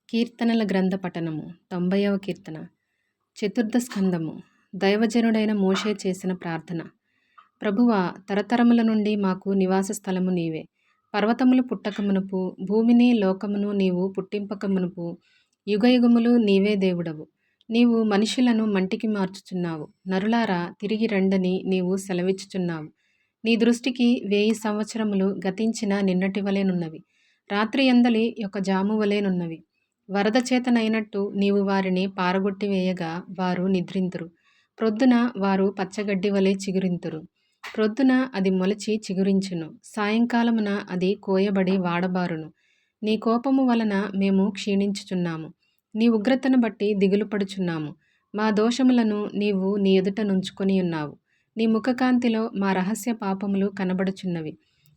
కీర్తనల గ్రంథ పఠనము 90వ కీర్తన. చతుర్థ స్కందము. దైవజనుడైన మోషే చేసిన ప్రార్థన. ప్రభువా, తరతరముల నుండి మాకు నివాస స్థలము నీవే. పర్వతములు పుట్టకమునుపు, భూమిని లోకమును నీవు పుట్టింపకమునుపు, యుగయుగములు నీవే దేవుడవు. నీవు మనుషులను మంటికి మార్చుచున్నావు. నరులారా, తిరిగి రండని నీవు సెలవిచ్చుచున్నావు. నీ దృష్టికి 1000 సంవత్సరములు గతించిన నిన్నటి వలెనున్నవి. రాత్రి ఎందలి యొక్క జాము వలెనున్నవి. వరద చేతనైనట్టు నీవు వారిని పారగొట్టివేయగా వారు నిద్రింతురు. ప్రొద్దున వారు పచ్చగడ్డి వలె చిగురింతురు. ప్రొద్దున అది మొలచి చిగురించును. సాయంకాలమున అది కోయబడి వాడబారును. నీ కోపము వలన మేము క్షీణించుచున్నాము. నీ ఉగ్రతను బట్టి దిగులు పడుచున్నాము. మా దోషములను నీవు నీ ఎదుట నుంచుకొని ఉన్నావు. నీ ముఖకాంతిలో మా రహస్య పాపములు కనబడుచున్నవి.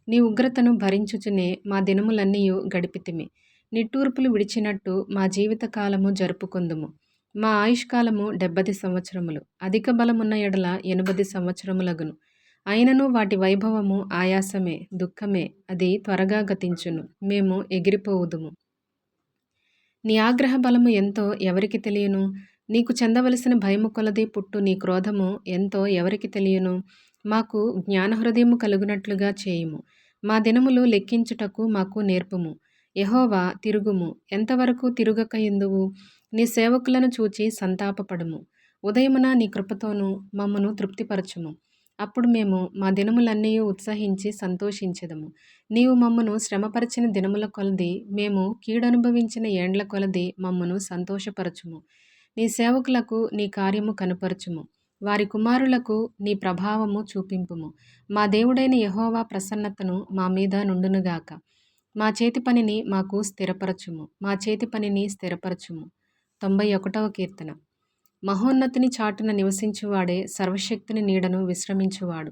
నీ ఉగ్రతను భరించుచునే మా దినములన్నీయు గడిపితిమి. నిట్టూర్పులు విడిచినట్టు మా జీవిత కాలము జరుపుకొందుము. మా ఆయుష్కాలము 70 సంవత్సరములు. అధిక బలమున్న ఎడల 80 సంవత్సరములగును. అయినను వాటి వైభవము ఆయాసమే, దుఃఖమే. అది త్వరగా గతించును. మేము ఎగిరిపోవుదుము. నీ ఆగ్రహ బలము ఎంతో ఎవరికి తెలియను? నీకు చెందవలసిన భయము కొలది పుట్టు నీ క్రోధము ఎంతో ఎవరికి తెలియను? మాకు జ్ఞానహృదయము కలుగునట్లుగా చేయుము. మా దినములు లెక్కించుటకు మాకు నేర్పుము. యెహోవా, తిరుగుము. ఎంతవరకు తిరుగక యుందువు? నీ సేవకులను చూచి సంతాపపడుము. ఉదయమున నీ కృపతోనూ మమ్మను తృప్తిపరచుము. అప్పుడు మేము మా దినములన్నీయు ఉత్సహించి సంతోషించెదము. నీవు మమ్మను శ్రమపరిచిన దినముల కొలది, మేము కీడనుభవించిన ఏండ్ల కొలది మమ్మను సంతోషపరచుము. నీ సేవకులకు నీ కార్యము కనుపరచుము. వారి కుమారులకు నీ ప్రభావము చూపింపుము. మా దేవుడైన యెహోవా ప్రసన్నతను మా మీద నుండునుగాక. మా చేతి పనిని మాకు స్థిరపరచుము. మా చేతి పనిని స్థిరపరచుము. 91వ కీర్తన. మహోన్నతుని చాటున నివసించువాడే సర్వశక్తుని నీడను విశ్రమించువాడు.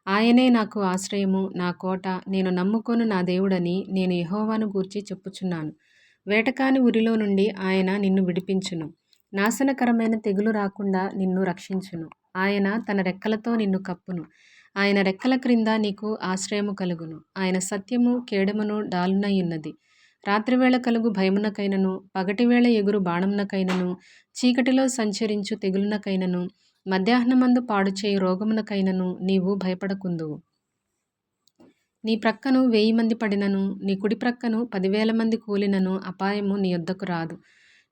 ఆయనే నాకు ఆశ్రయము, నా కోట, నేను నమ్ముకొను నా దేవుడని నేను యెహోవాను గూర్చి చెప్పుచున్నాను. వేటకాని ఉరిలో నుండి ఆయన నిన్ను విడిపించును. నాశనకరమైన తెగులు రాకుండా నిన్ను రక్షించును. ఆయన తన రెక్కలతో నిన్ను కప్పును. ఆయన రెక్కల క్రింద నీకు ఆశ్రయము కలుగును. ఆయన సత్యము కేడమును డాలునయున్నది. రాత్రివేళ కలుగు భయమునకైనను, పగటివేళ ఎగురు బాణమునకైనను, చీకటిలో సంచరించు తెగులునకైనను, మధ్యాహ్నమందు పాడుచేయు రోగమునకైనను నీవు భయపడకుందువు. నీ ప్రక్కను 1000 మంది పడినను, నీ కుడి ప్రక్కను 10,000 మంది కూలినను అపాయము నీ యొద్దకు రాదు.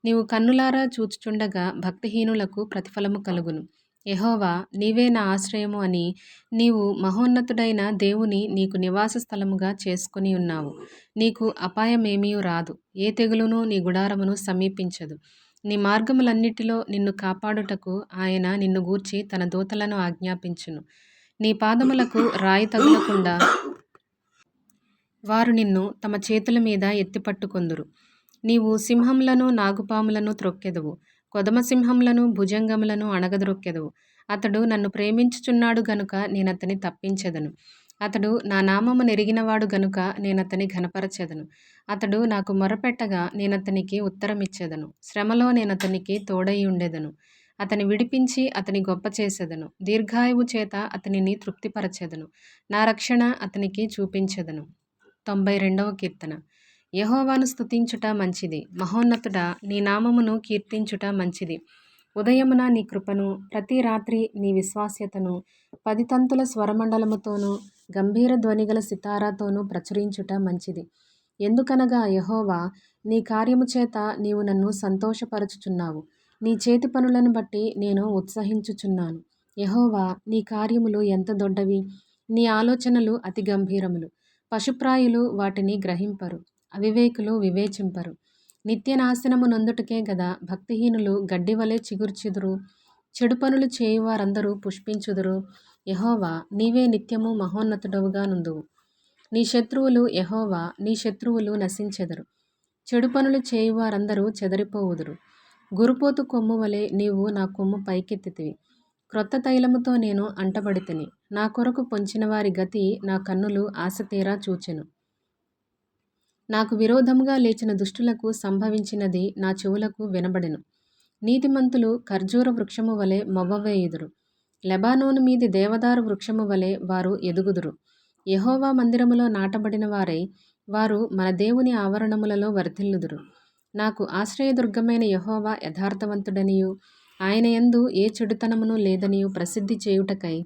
నీవు కన్నులారా చూచుచుండగా భక్తిహీనులకు ప్రతిఫలము కలుగును. యెహోవా, నీవే నా ఆశ్రయము అని నీవు మహోన్నతుడైన దేవుని నీకు నివాస స్థలముగా చేసుకొని ఉన్నావు. నీకు అపాయమేమీయూ రాదు. ఏ తెగులును నీ గుడారమును సమీపించదు. నీ మార్గములన్నిటిలో నిన్ను కాపాడుటకు ఆయన నిన్ను గూర్చి తన దూతలను ఆజ్ఞాపించును. నీ పాదములకు రాయి తగులకుండా వారు నిన్ను తమ చేతుల మీద ఎత్తిపట్టుకొందురు. నీవు సింహములను నాగుపాములను త్రొక్కెదవు. కొదమసింహములను భుజంగములను అణగద్రొక్కెదవు. అతడు నన్ను ప్రేమించుచున్నాడు గనుక నేనతని తప్పించెదను. అతడు నా నామము నెరిగినవాడు గనుక నేనతని ఘనపరచెదను. అతడు నాకు మొరపెట్టగా నేనతనికి ఉత్తరమిచ్చెదను. శ్రమలో నేనతనికి తోడై ఉండెదను. అతని విడిపించి అతని గొప్ప చేసెదను. దీర్ఘాయువు చేత అతనిని తృప్తిపరచెదను. నా రక్షణ అతనికి చూపించెదను. 92వ కీర్తన. యెహోవాను స్తుతించుట మంచిది. మహోన్నతుడా, నీ నామమును కీర్తించుట మంచిది. ఉదయమున నీ కృపను, ప్రతి రాత్రి నీ విశ్వాస్యతను 10 తంతుల స్వరమండలముతోనూ గంభీర ధ్వనిగల సితారాతోనూ ప్రచురించుట మంచిది. ఎందుకనగా యెహోవా, నీ కార్యము చేత నీవు నన్ను సంతోషపరచుచున్నావు. నీ చేతి పనులను బట్టి నేను ఉత్సహించుచున్నాను. యెహోవా, నీ కార్యములు ఎంత దొడ్డవి! నీ ఆలోచనలు అతి గంభీరములు. పశుప్రాయులు వాటిని గ్రహింపరు. అవివేకులు వివేచింపరు. నిత్యనాశనము నొందుటకే గదా భక్తిహీనులు గడ్డివలె చిగుర్చుదురు. చెడు పనులు చేయువారందరూ పుష్పించుదురు. యెహోవా, నీవే నిత్యము మహోన్నతుడవుగా నుందువు. నీ శత్రువులు యెహోవా, నీ శత్రువులు నశించెదరు. చెడు పనులు చేయువారందరూ చెదరిపోవుదురు. గురుపోతు కొమ్ము వలె నీవు నా కొమ్ము పైకెత్తితివి. క్రొత్త తైలముతో నేను అంటబడితిని. నా కొరకు పొంచిన వారి గతి నా కన్నులు ఆశతీరా చూచెను. నాకు విరోధముగా లేచిన దుష్టులకు సంభవించినది నా చెవులకు వినబడెను. నీతిమంతులు ఖర్జూర వృక్షము వలె మొవ్వవేయుదురు. లెబానోను మీది దేవదారు వృక్షము వలె వారు ఎదుగుదురు. యెహోవా మందిరములో నాటబడిన వారై వారు మన దేవుని ఆవరణములలో వర్ధిల్లుదురు. నాకు ఆశ్రయదుర్గమైన యెహోవా యథార్థవంతుడనియు ఆయన యందు ఏ చెడుతనమును లేదనియు ప్రసిద్ధి చేయుటకై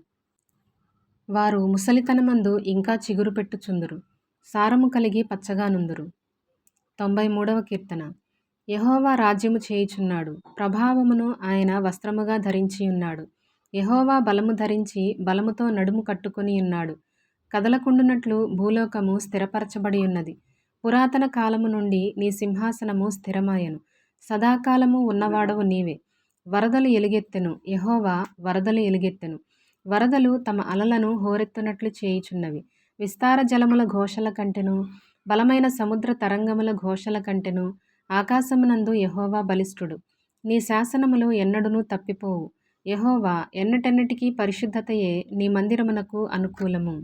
వారు ముసలితనమందు ఇంకా చిగురు పెట్టుచుందురు, సారము కలిగి పచ్చగానుందురు. 93వ కీర్తన. యెహోవా రాజ్యము చేయుచున్నాడు, ప్రభావమును ఆయన వస్త్రముగా ధరించియున్నాడు. యెహోవా బలము ధరించి బలముతో నడుము కట్టుకొనియున్నాడు. కదలకుండునట్లు భూలోకము స్థిరపరచబడియున్నది. పురాతన కాలము నుండి నీ సింహాసనము స్థిరమాయెను. సదాకాలము ఉన్నవాడవు నీవే. వరదలు ఎలుగెత్తెను, యెహోవా వరదలు ఎలుగెత్తెను. వరదలు తమ అలలను హోరెత్తునట్లు చేయుచున్నవి. విస్తార జలముల ఘోషల కంటెను, బలమైన సముద్ర తరంగముల ఘోషల కంటెను ఆకాశమునందు యెహోవా బలిష్ఠుడు. నీ శాసనములు ఎన్నడునూ తప్పిపోవు. యెహోవా ఎన్నటెన్నటికీ పరిశుద్ధతయే నీ మందిరమునకు అనుకూలము.